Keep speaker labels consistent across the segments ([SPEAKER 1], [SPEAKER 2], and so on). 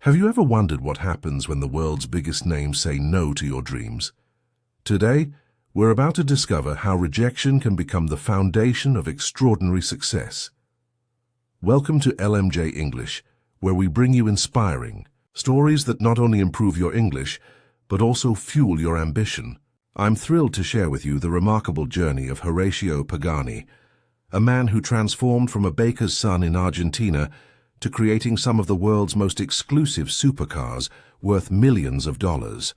[SPEAKER 1] Have you ever wondered what happens when the world's biggest names say no to your dreams? Today, we're about to discover how rejection can become the foundation of extraordinary success. Welcome to LMJ English, where we bring you inspiring stories that not only improve your English, but also fuel your ambition. I'm thrilled to share with you the remarkable journey of Horacio Pagani, a man who transformed from a baker's son in Argentina to creating some of the world's most exclusive supercars worth millions of dollars.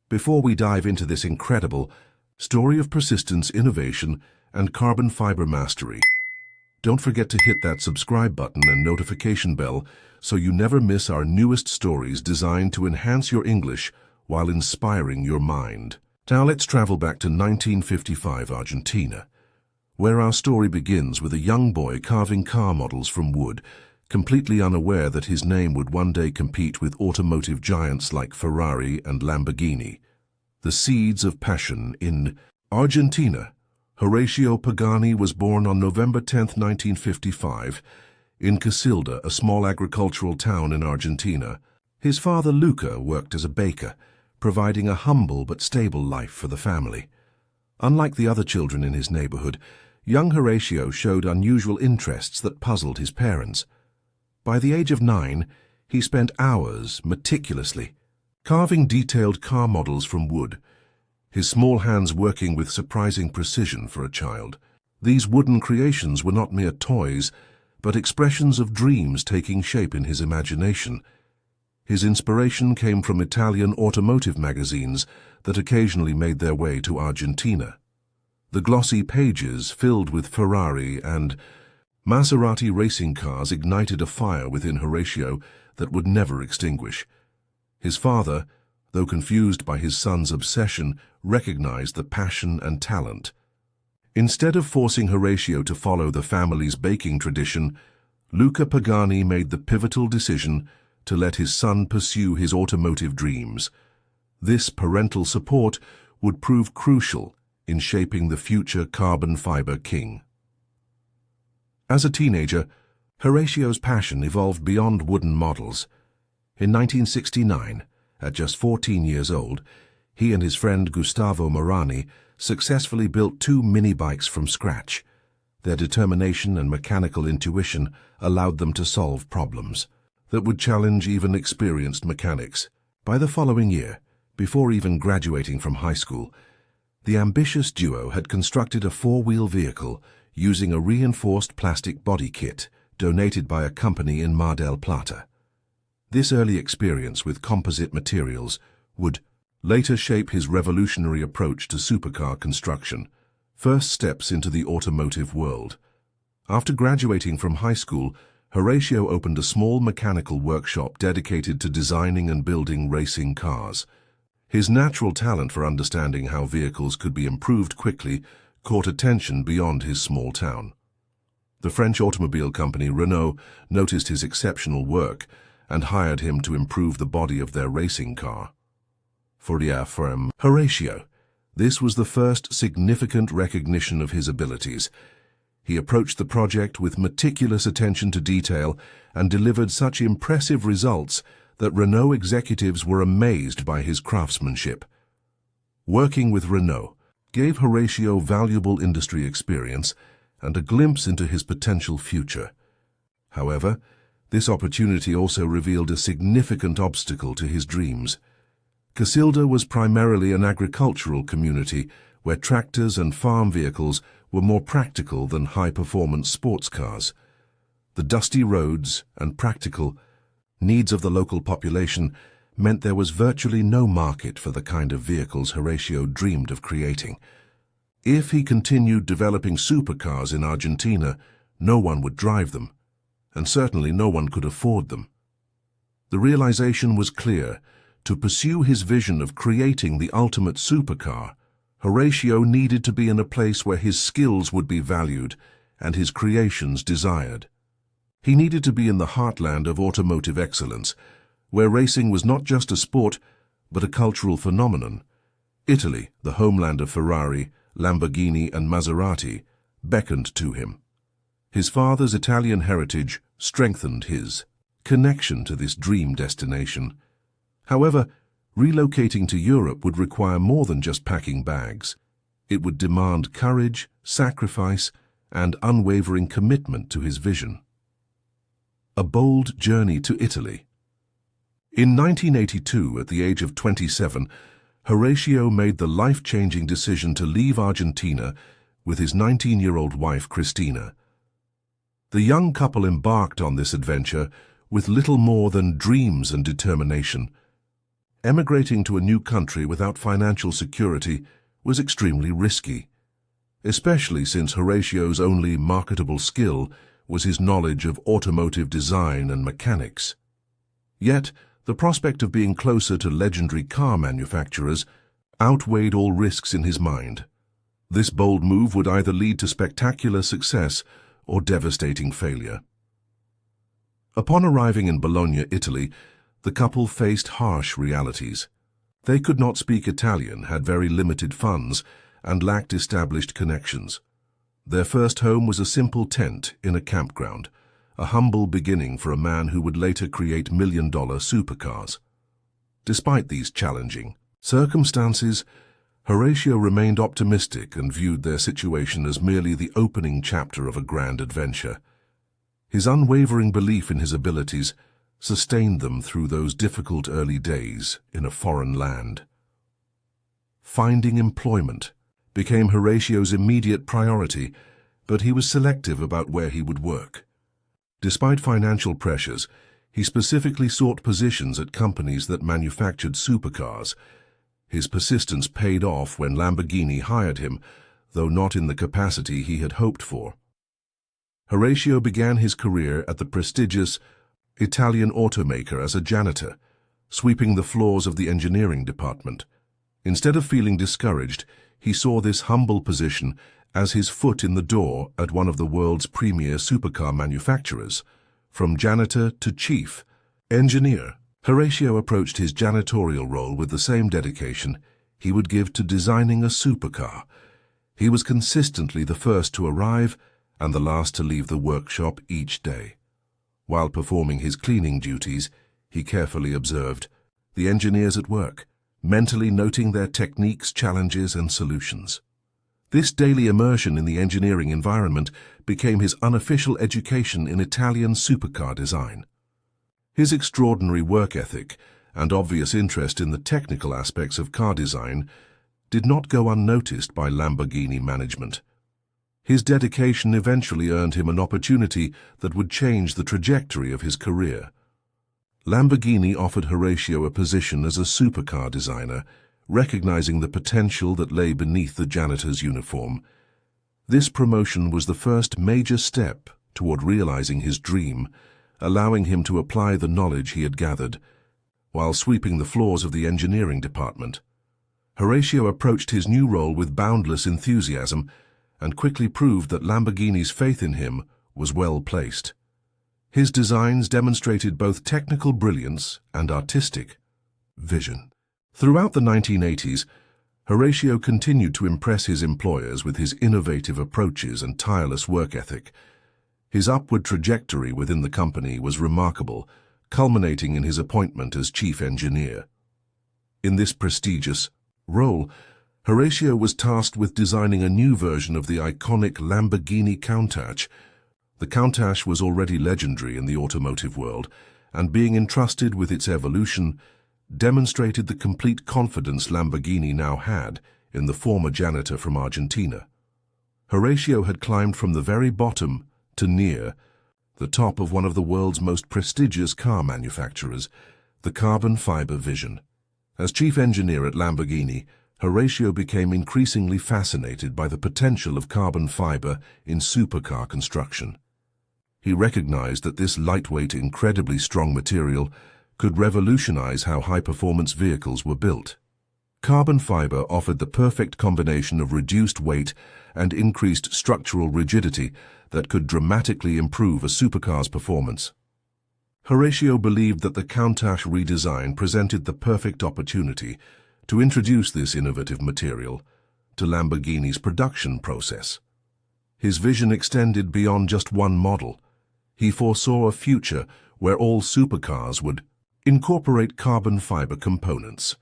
[SPEAKER 1] Before we dive into this incredible story of persistence, innovation, and carbon fiber mastery, don't forget to hit that subscribe button and notification bell so you never miss our newest stories designed to enhance your English while inspiring your mind. Now let's travel back to 1955 Argentina, where our story begins with a young boy carving car models from wood, completely unaware that his name would one day compete with automotive giants like Ferrari and Lamborghini. The seeds of passion in Argentina. Horacio Pagani was born on November 10, 1955, in Casilda, a small agricultural town in Argentina. His father, Luca, worked as a baker, providing a humble but stable life for the family. Unlike the other children in his neighborhood, young Horacio showed unusual interests that puzzled his parents. By the age of 9, he spent hours meticulously carving detailed car models from wood, his small hands working with surprising precision for a child. These wooden creations were not mere toys, but expressions of dreams taking shape in his imagination. His inspiration came from Italian automotive magazines that occasionally made their way to Argentina. The glossy pages filled with Ferrari and Maserati racing cars ignited a fire within Horacio that would never extinguish. His father, though confused by his son's obsession, recognized the passion and talent. Instead of forcing Horacio to follow the family's baking tradition, Luca Pagani made the pivotal decision to let his son pursue his automotive dreams. This parental support would prove crucial in shaping the future carbon fiber king. As a teenager, Horacio's passion evolved beyond wooden models. In 1969, at just 14 years old, he and his friend Gustavo Marani successfully built 2 mini-bikes from scratch. Their determination and mechanical intuition allowed them to solve problems that would challenge even experienced mechanics. By the following year, before even graduating from high school, the ambitious duo had constructed a 4-wheel vehicle using a reinforced plastic body kit donated by a company in Mar del Plata. This early experience with composite materials would later shape his revolutionary approach to supercar construction, first steps into the automotive world. After graduating from high school, Horacio opened a small mechanical workshop dedicated to designing and building racing cars. His natural talent for understanding how vehicles could be improved quickly caught attention beyond his small town. The French automobile company Renault noticed his exceptional work and hired him to improve the body of their racing car. For Horacio, this was the first significant recognition of his abilities. He approached the project with meticulous attention to detail and delivered such impressive results that Renault executives were amazed by his craftsmanship. Working with Renault gave Horacio valuable industry experience and a glimpse into his potential future. However, this opportunity also revealed a significant obstacle to his dreams. Casilda was primarily an agricultural community where tractors and farm vehicles were more practical than high-performance sports cars. The dusty roads and practical needs of the local population meant there was virtually no market for the kind of vehicles Horacio dreamed of creating. If he continued developing supercars in Argentina, no one would drive them, and certainly no one could afford them. The realization was clear. To pursue his vision of creating the ultimate supercar, Horacio needed to be in a place where his skills would be valued and his creations desired. He needed to be in the heartland of automotive excellence, where racing was not just a sport, but a cultural phenomenon. Italy, the homeland of Ferrari, Lamborghini, and Maserati, beckoned to him. His father's Italian heritage strengthened his connection to this dream destination. However, relocating to Europe would require more than just packing bags. It would demand courage, sacrifice, and unwavering commitment to his vision. A bold journey to Italy. In 1982, at the age of 27, Horacio made the life-changing decision to leave Argentina with his 19-year-old wife, Cristina. The young couple embarked on this adventure with little more than dreams and determination. Emigrating to a new country without financial security was extremely risky, especially since Horacio's only marketable skill was his knowledge of automotive design and mechanics. Yet, the prospect of being closer to legendary car manufacturers outweighed all risks in his mind. This bold move would either lead to spectacular success or devastating failure. Upon arriving in Bologna, Italy, the couple faced harsh realities. They could not speak Italian, had very limited funds, and lacked established connections. Their first home was a simple tent in a campground, a humble beginning for a man who would later create million-dollar supercars. Despite these challenging circumstances, Horacio remained optimistic and viewed their situation as merely the opening chapter of a grand adventure. His unwavering belief in his abilities sustained them through those difficult early days in a foreign land. Finding employment became Horacio's immediate priority, but he was selective about where he would work. Despite financial pressures, he specifically sought positions at companies that manufactured supercars. His persistence paid off when Lamborghini hired him, though not in the capacity he had hoped for. Horacio began his career at the prestigious Italian automaker as a janitor, sweeping the floors of the engineering department. Instead of feeling discouraged, he saw this humble position as his foot in the door at one of the world's premier supercar manufacturers. From janitor to chief engineer, Horacio approached his janitorial role with the same dedication he would give to designing a supercar. He was consistently the first to arrive and the last to leave the workshop each day. While performing his cleaning duties, he carefully observed the engineers at work, mentally noting their techniques, challenges, and solutions. This daily immersion in the engineering environment became his unofficial education in Italian supercar design. His extraordinary work ethic and obvious interest in the technical aspects of car design did not go unnoticed by Lamborghini management. His dedication eventually earned him an opportunity that would change the trajectory of his career. Lamborghini offered Horacio a position as a supercar designer, recognizing the potential that lay beneath the janitor's uniform. This promotion was the first major step toward realizing his dream, allowing him to apply the knowledge he had gathered while sweeping the floors of the engineering department. Horacio approached his new role with boundless enthusiasm and quickly proved that Lamborghini's faith in him was well placed. His designs demonstrated both technical brilliance and artistic vision. Throughout the 1980s, Horacio continued to impress his employers with his innovative approaches and tireless work ethic. His upward trajectory within the company was remarkable, culminating in his appointment as chief engineer. In this prestigious role, Horacio was tasked with designing a new version of the iconic Lamborghini Countach. The Countach was already legendary in the automotive world, and being entrusted with its evolution demonstrated the complete confidence Lamborghini now had in the former janitor from Argentina. Horacio had climbed from the very bottom to near the top of one of the world's most prestigious car manufacturers, the carbon fiber vision. As chief engineer at Lamborghini, Horacio became increasingly fascinated by the potential of carbon fiber in supercar construction. He recognized that this lightweight, incredibly strong material could revolutionize how high-performance vehicles were built. Carbon fiber offered the perfect combination of reduced weight and increased structural rigidity that could dramatically improve a supercar's performance. Horacio believed that the Countach redesign presented the perfect opportunity to introduce this innovative material to Lamborghini's production process. His vision extended beyond just one model. He foresaw a future where all supercars would incorporate carbon fiber components.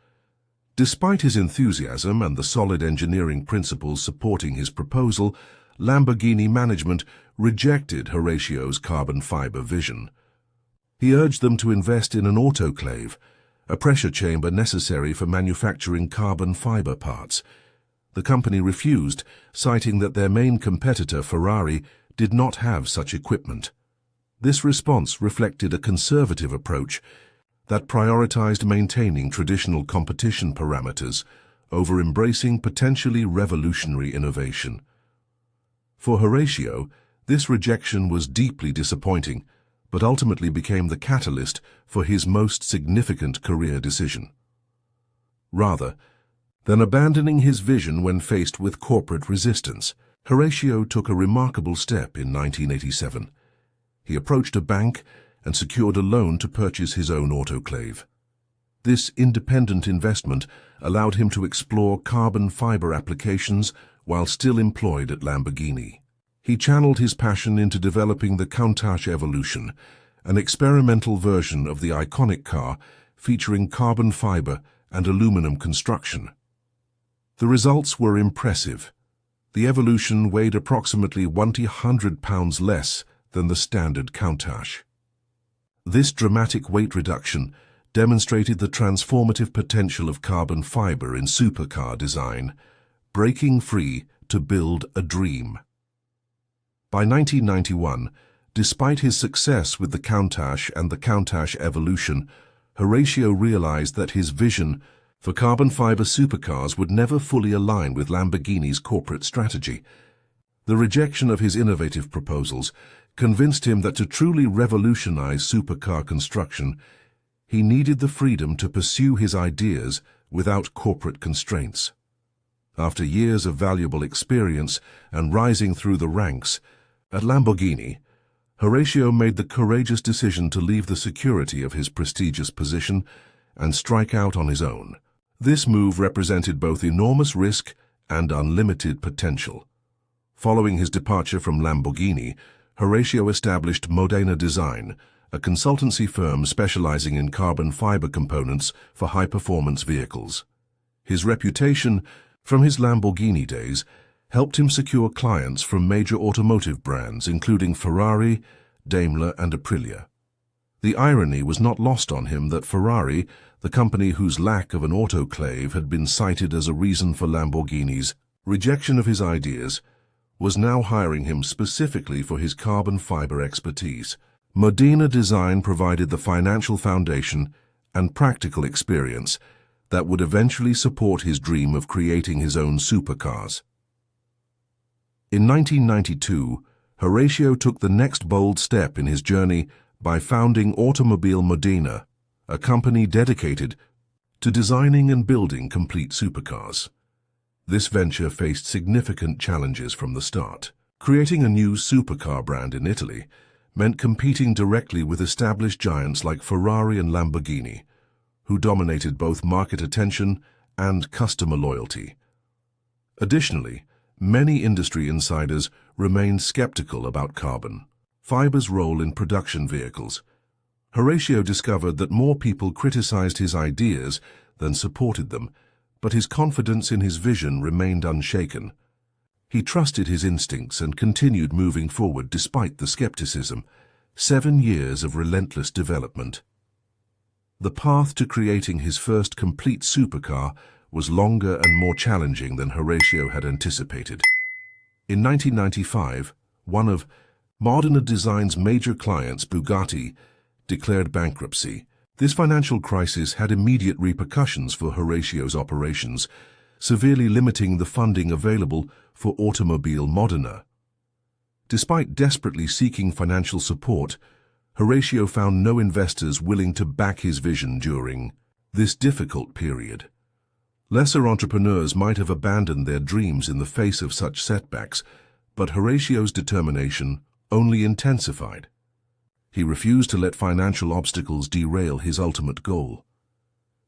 [SPEAKER 1] Despite his enthusiasm and the solid engineering principles supporting his proposal, Lamborghini management rejected Horacio's carbon fiber vision. He urged them to invest in an autoclave, a pressure chamber necessary for manufacturing carbon fiber parts. The company refused, citing that their main competitor, Ferrari, did not have such equipment. This response reflected a conservative approach that prioritized maintaining traditional competition parameters over embracing potentially revolutionary innovation. For Horacio, this rejection was deeply disappointing, but ultimately became the catalyst for his most significant career decision. Rather than abandoning his vision when faced with corporate resistance, Horacio took a remarkable step in 1987. He approached a bank and secured a loan to purchase his own autoclave. This independent investment allowed him to explore carbon fiber applications while still employed at Lamborghini. He channeled his passion into developing the Countach Evolution, an experimental version of the iconic car featuring carbon fiber and aluminum construction. The results were impressive. The Evolution weighed approximately 100 pounds less than the standard Countach. This dramatic weight reduction demonstrated the transformative potential of carbon fiber in supercar design, breaking free to build a dream. By 1991, despite his success with the Countach and the Countach Evolution, Horacio realized that his vision for carbon fiber supercars would never fully align with Lamborghini's corporate strategy. The rejection of his innovative proposals convinced him that to truly revolutionize supercar construction, he needed the freedom to pursue his ideas without corporate constraints. After years of valuable experience and rising through the ranks, at Lamborghini, Horacio made the courageous decision to leave the security of his prestigious position and strike out on his own. This move represented both enormous risk and unlimited potential. Following his departure from Lamborghini, Horacio established Modena Design, a consultancy firm specializing in carbon fiber components for high-performance vehicles. His reputation from his Lamborghini days helped him secure clients from major automotive brands including Ferrari, Daimler, and Aprilia. The irony was not lost on him that Ferrari, the company whose lack of an autoclave had been cited as a reason for Lamborghini's rejection of his ideas, was now hiring him specifically for his carbon fiber expertise. Modena Design provided the financial foundation and practical experience that would eventually support his dream of creating his own supercars. In 1992, Horacio took the next bold step in his journey by founding Automobile Modena, a company dedicated to designing and building complete supercars. This venture faced significant challenges from the start. Creating a new supercar brand in Italy meant competing directly with established giants like Ferrari and Lamborghini, who dominated both market attention and customer loyalty. Additionally, many industry insiders remained skeptical about carbon fiber's role in production vehicles. Horacio discovered that more people criticized his ideas than supported them, but his confidence in his vision remained unshaken. He trusted his instincts and continued moving forward despite the skepticism. 7 years of relentless development. The path to creating his first complete supercar was longer and more challenging than Horacio had anticipated. In 1995, one of Modena Design's major clients, Bugatti, declared bankruptcy. This financial crisis had immediate repercussions for Horacio's operations, severely limiting the funding available for Automobile Modena. Despite desperately seeking financial support, Horacio found no investors willing to back his vision during this difficult period. Lesser entrepreneurs might have abandoned their dreams in the face of such setbacks, but Horacio's determination only intensified. He refused to let financial obstacles derail his ultimate goal.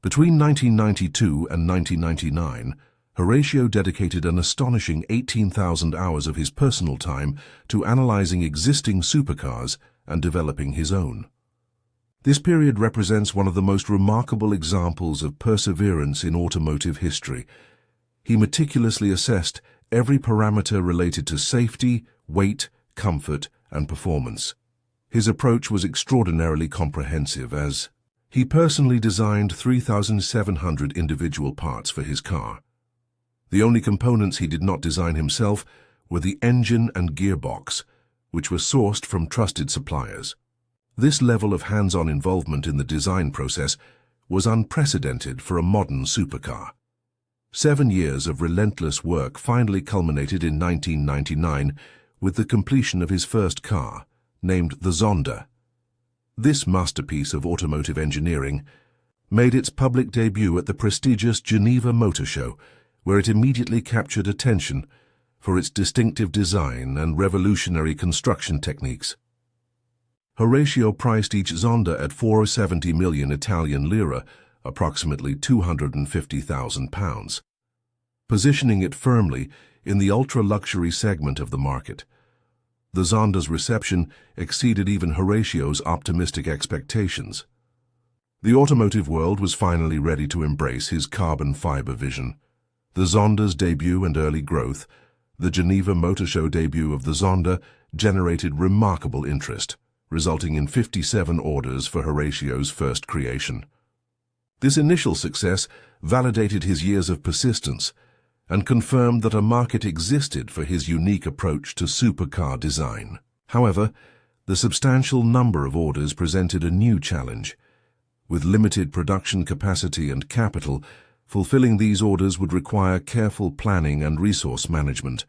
[SPEAKER 1] Between 1992 and 1999, Horacio dedicated an astonishing 18,000 hours of his personal time to analyzing existing supercars and developing his own. This period represents one of the most remarkable examples of perseverance in automotive history. He meticulously assessed every parameter related to safety, weight, comfort, and performance. His approach was extraordinarily comprehensive, as he personally designed 3,700 individual parts for his car. The only components he did not design himself were the engine and gearbox, which were sourced from trusted suppliers. This level of hands-on involvement in the design process was unprecedented for a modern supercar. 7 years of relentless work finally culminated in 1999 with the completion of his first car, named the Zonda. This masterpiece of automotive engineering made its public debut at the prestigious Geneva Motor Show, where it immediately captured attention for its distinctive design and revolutionary construction techniques. Horacio priced each Zonda at 470 million Italian lira, approximately £250,000, positioning it firmly in the ultra-luxury segment of the market. The Zonda's reception exceeded even Horacio's optimistic expectations. The automotive world was finally ready to embrace his carbon fiber vision. The Zonda's debut and early growth, the Geneva Motor Show debut of the Zonda, generated remarkable interest, resulting in 57 orders for Horacio's first creation. This initial success validated his years of persistence and confirmed that a market existed for his unique approach to supercar design. However, the substantial number of orders presented a new challenge. With limited production capacity and capital, fulfilling these orders would require careful planning and resource management.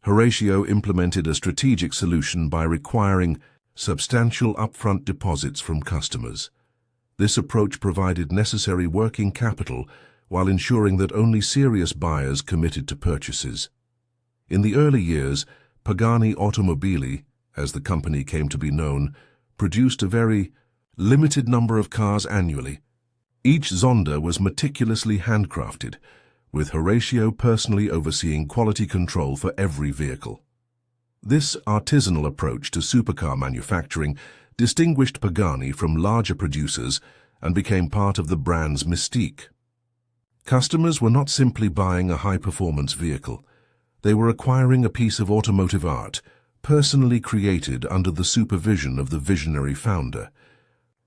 [SPEAKER 1] Horacio implemented a strategic solution by requiring substantial upfront deposits from customers. This approach provided necessary working capital while ensuring that only serious buyers committed to purchases. In the early years, Pagani Automobili, as the company came to be known, produced a very limited number of cars annually. Each Zonda was meticulously handcrafted, with Horacio personally overseeing quality control for every vehicle. This artisanal approach to supercar manufacturing distinguished Pagani from larger producers and became part of the brand's mystique. Customers were not simply buying a high-performance vehicle. They were acquiring a piece of automotive art, personally created under the supervision of the visionary founder.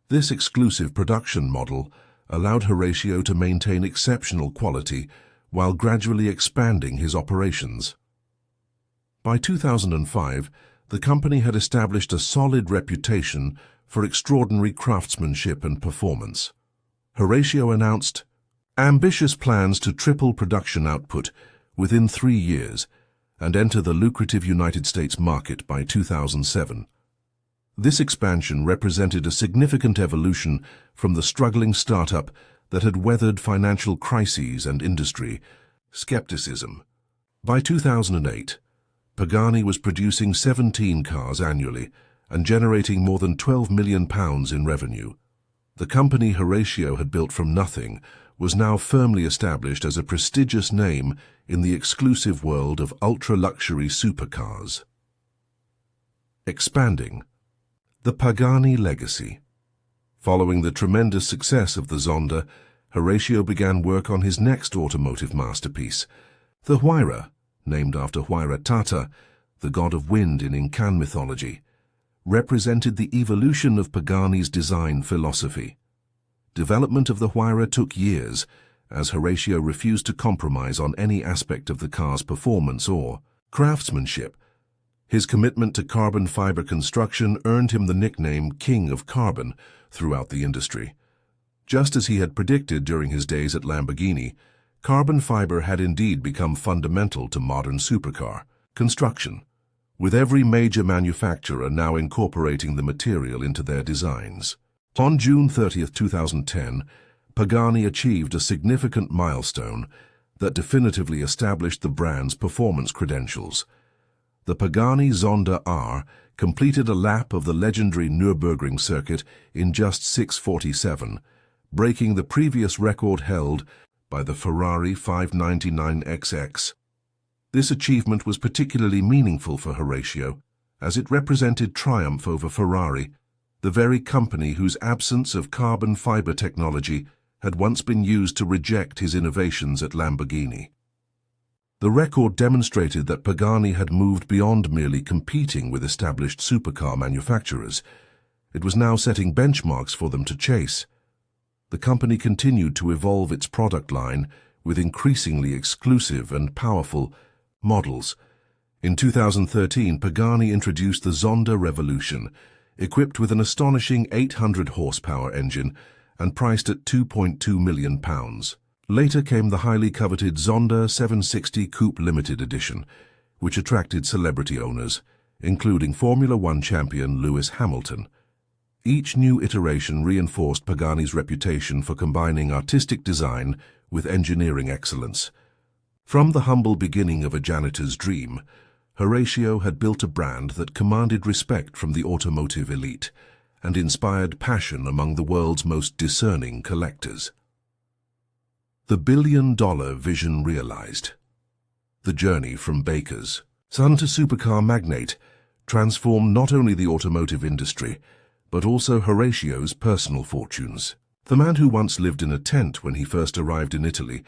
[SPEAKER 1] This exclusive production model allowed Horacio to maintain exceptional quality while gradually expanding his operations. By 2005, the company had established a solid reputation for extraordinary craftsmanship and performance. Horacio announced ambitious plans to triple production output within 3 years and enter the lucrative United States market by 2007. This expansion represented a significant evolution from the struggling startup that had weathered financial crises and industry skepticism. By 2008, Pagani was producing 17 cars annually and generating more than £12 million in revenue. The company Horacio had built from nothing was now firmly established as a prestigious name in the exclusive world of ultra-luxury supercars. Expanding. The Pagani legacy. Following the tremendous success of the Zonda, Horacio began work on his next automotive masterpiece. The Huayra, named after Huayra Tata, the god of wind in Incan mythology, represented the evolution of Pagani's design philosophy. Development of the Huayra took years, as Horacio refused to compromise on any aspect of the car's performance or craftsmanship. His commitment to carbon fiber construction earned him the nickname King of Carbon throughout the industry. Just as he had predicted during his days at Lamborghini, carbon fiber had indeed become fundamental to modern supercar construction, with every major manufacturer now incorporating the material into their designs. On June 30, 2010, Pagani achieved a significant milestone that definitively established the brand's performance credentials. The Pagani Zonda R completed a lap of the legendary Nürburgring circuit in just 6:47, breaking the previous record held by the Ferrari 599XX. This achievement was particularly meaningful for Horacio, as it represented triumph over Ferrari, the very company whose absence of carbon fiber technology had once been used to reject his innovations at Lamborghini. The record demonstrated that Pagani had moved beyond merely competing with established supercar manufacturers. It was now setting benchmarks for them to chase. The company continued to evolve its product line with increasingly exclusive and powerful models. In 2013, Pagani introduced the Zonda Revolution, equipped with an astonishing 800 horsepower engine and priced at £2.2 million. Later came the highly coveted Zonda 760 Coupe Limited Edition, which attracted celebrity owners, including Formula One champion Lewis Hamilton. Each new iteration reinforced Pagani's reputation for combining artistic design with engineering excellence. From the humble beginning of a janitor's dream, Horacio had built a brand that commanded respect from the automotive elite and inspired passion among the world's most discerning collectors. The billion-dollar vision realized. The journey from baker's son to supercar magnate transformed not only the automotive industry, but also Horacio's personal fortunes. The man who once lived in a tent when he first arrived in Italy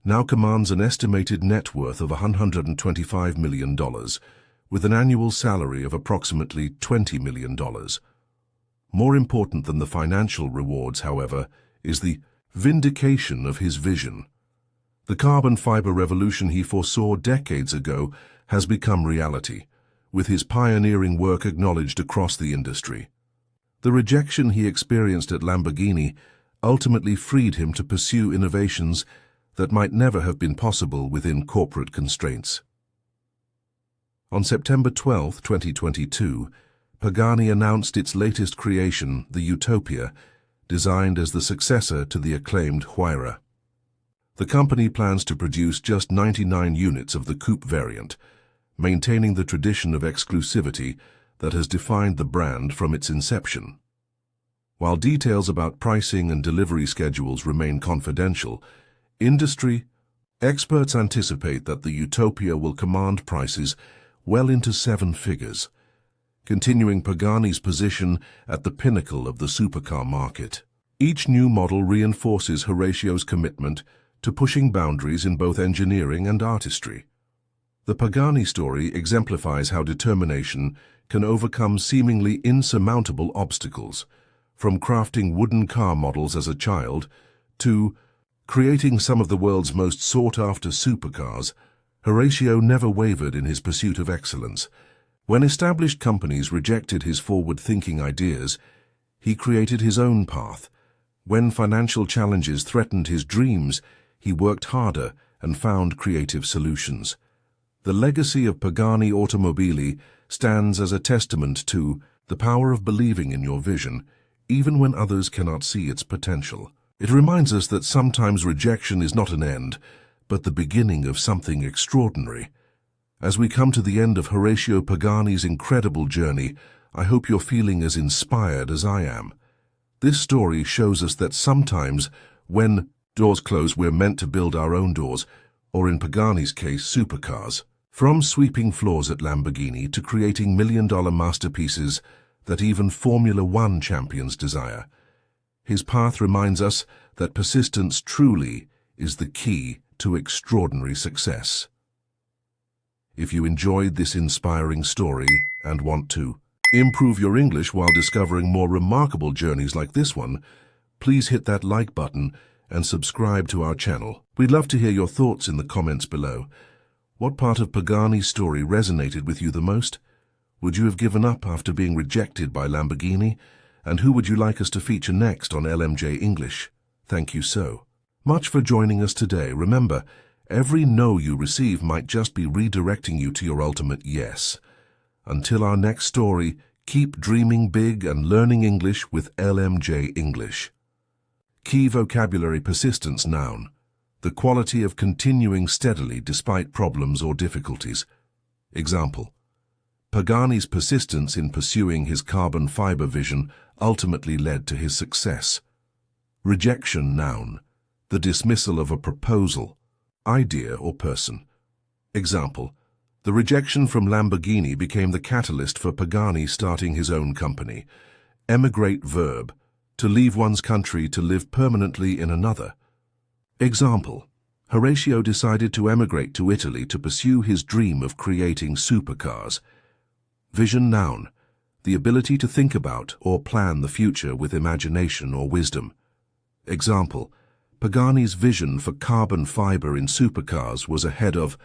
[SPEAKER 1] now commands an estimated net worth of $125 million, with an annual salary of approximately $20 million. More important than the financial rewards, however, is the vindication of his vision. The carbon fiber revolution he foresaw decades ago has become reality, with his pioneering work acknowledged across the industry. The rejection he experienced at Lamborghini ultimately freed him to pursue innovations that might never have been possible within corporate constraints. On September 12, 2022, Pagani announced its latest creation, the Utopia, designed as the successor to the acclaimed Huayra. The company plans to produce just 99 units of the coupe variant, maintaining the tradition of exclusivity that has defined the brand from its inception. While details about pricing and delivery schedules remain confidential, industry experts anticipate that the Utopia will command prices well into seven figures, continuing Pagani's position at the pinnacle of the supercar market. Each new model reinforces Horacio's commitment to pushing boundaries in both engineering and artistry. The Pagani story exemplifies how determination can overcome seemingly insurmountable obstacles, from crafting wooden car models as a child to creating some of the world's most sought-after supercars. Horacio never wavered in his pursuit of excellence. When established companies rejected his forward-thinking ideas, he created his own path. When financial challenges threatened his dreams, he worked harder and found creative solutions. The legacy of Pagani Automobili stands as a testament to the power of believing in your vision, even when others cannot see its potential. It reminds us that sometimes rejection is not an end, but the beginning of something extraordinary. As we come to the end of Horacio Pagani's incredible journey, I hope you're feeling as inspired as I am. This story shows us that sometimes, when doors close, we're meant to build our own doors, or in Pagani's case, supercars. From sweeping floors at Lamborghini to creating million-dollar masterpieces that even Formula One champions desire, his path reminds us that persistence truly is the key to extraordinary success. If you enjoyed this inspiring story and want to improve your English while discovering more remarkable journeys like this one, please hit that like button and subscribe to our channel. We'd love to hear your thoughts in the comments below. What part of Pagani's story resonated with you the most? Would you have given up after being rejected by Lamborghini? And who would you like us to feature next on LMJ English? Thank you so much for joining us today. Remember, every no you receive might just be redirecting you to your ultimate yes. Until our next story, keep dreaming big and learning English with LMJ English. Key vocabulary: persistence. Noun. The quality of continuing steadily despite problems or difficulties. Example: Pagani's persistence in pursuing his carbon fiber vision ultimately led to his success. Rejection. Noun. The dismissal of a proposal, idea, or person. Example: The rejection from Lamborghini became the catalyst for Pagani starting his own company. Emigrate verb, to leave one's country to live permanently in another. Example, Horacio decided to emigrate to Italy to pursue his dream of creating supercars. Vision noun, the ability to think about or plan the future with imagination or wisdom. Example, Pagani's vision for carbon fiber in supercars was ahead of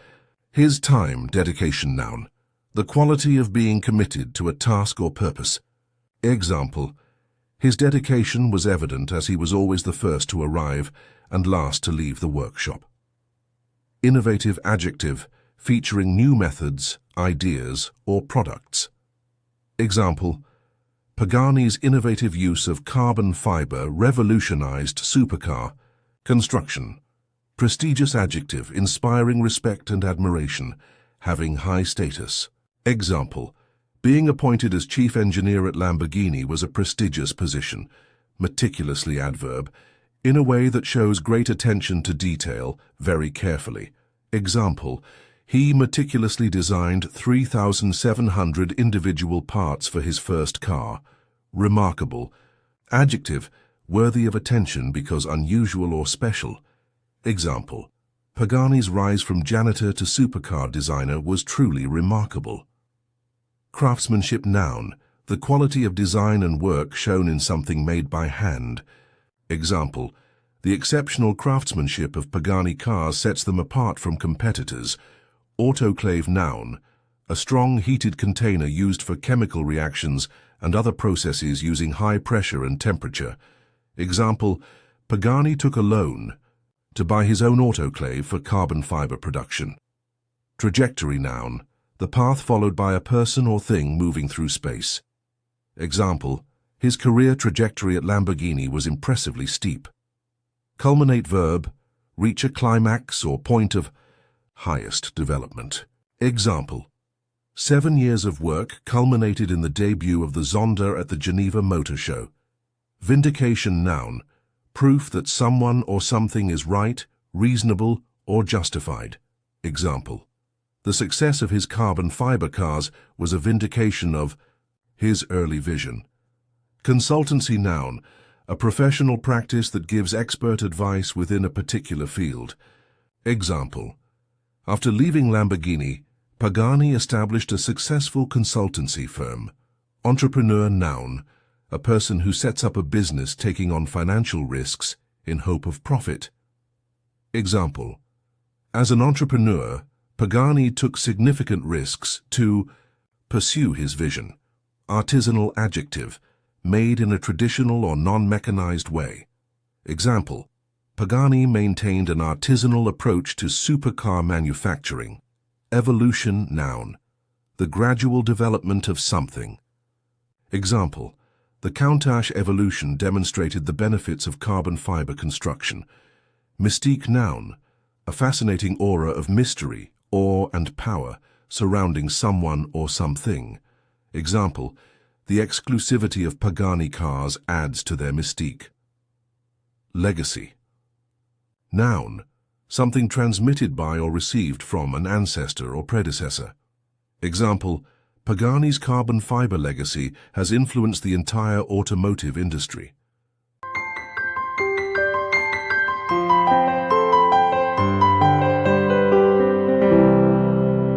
[SPEAKER 1] his time. Dedication noun, the quality of being committed to a task or purpose. Example, his dedication was evident as he was always the first to arrive and last to leave the workshop. Innovative adjective, featuring new methods, ideas, or products. Example, Pagani's innovative use of carbon fiber revolutionized supercar construction. Prestigious adjective, inspiring respect and admiration, having high status. Example, being appointed as chief engineer at Lamborghini was a prestigious position. Meticulously adverb, in a way that shows great attention to detail, very carefully. Example, he meticulously designed 3,700 individual parts for his first car. Remarkable. Adjective, worthy of attention because unusual or special. Example, Pagani's rise from janitor to supercar designer was truly remarkable. Craftsmanship noun, the quality of design and work shown in something made by hand. Example, the exceptional craftsmanship of Pagani cars sets them apart from competitors. Autoclave noun, a strong heated container used for chemical reactions and other processes using high pressure and temperature. Example, Pagani took a loan to buy his own autoclave for carbon fiber production. Trajectory noun, the path followed by a person or thing moving through space. Example, his career trajectory at Lamborghini was impressively steep. Culminate verb, reach a climax or point of highest development. Example, 7 years of work culminated in the debut of the Zonda at the Geneva Motor Show. Vindication noun, proof that someone or something is right, reasonable, or justified. Example, the success of his carbon fiber cars was a vindication of his early vision. Consultancy noun, a professional practice that gives expert advice within a particular field. Example, after leaving Lamborghini, Pagani established a successful consultancy firm. Entrepreneur noun, a person who sets up a business taking on financial risks in hope of profit. Example, as an entrepreneur, Pagani took significant risks to pursue his vision. Artisanal adjective, made in a traditional or non-mechanized way. Example, Pagani maintained an artisanal approach to supercar manufacturing. Evolution noun, the gradual development of something. Example, the Countach evolution demonstrated the benefits of carbon fiber construction. Mystique noun, a fascinating aura of mystery, awe and power surrounding someone or something. Example, the exclusivity of Pagani cars adds to their mystique. Legacy. Noun, something transmitted by or received from an ancestor or predecessor. Example, Pagani's carbon fiber legacy has influenced the entire automotive industry.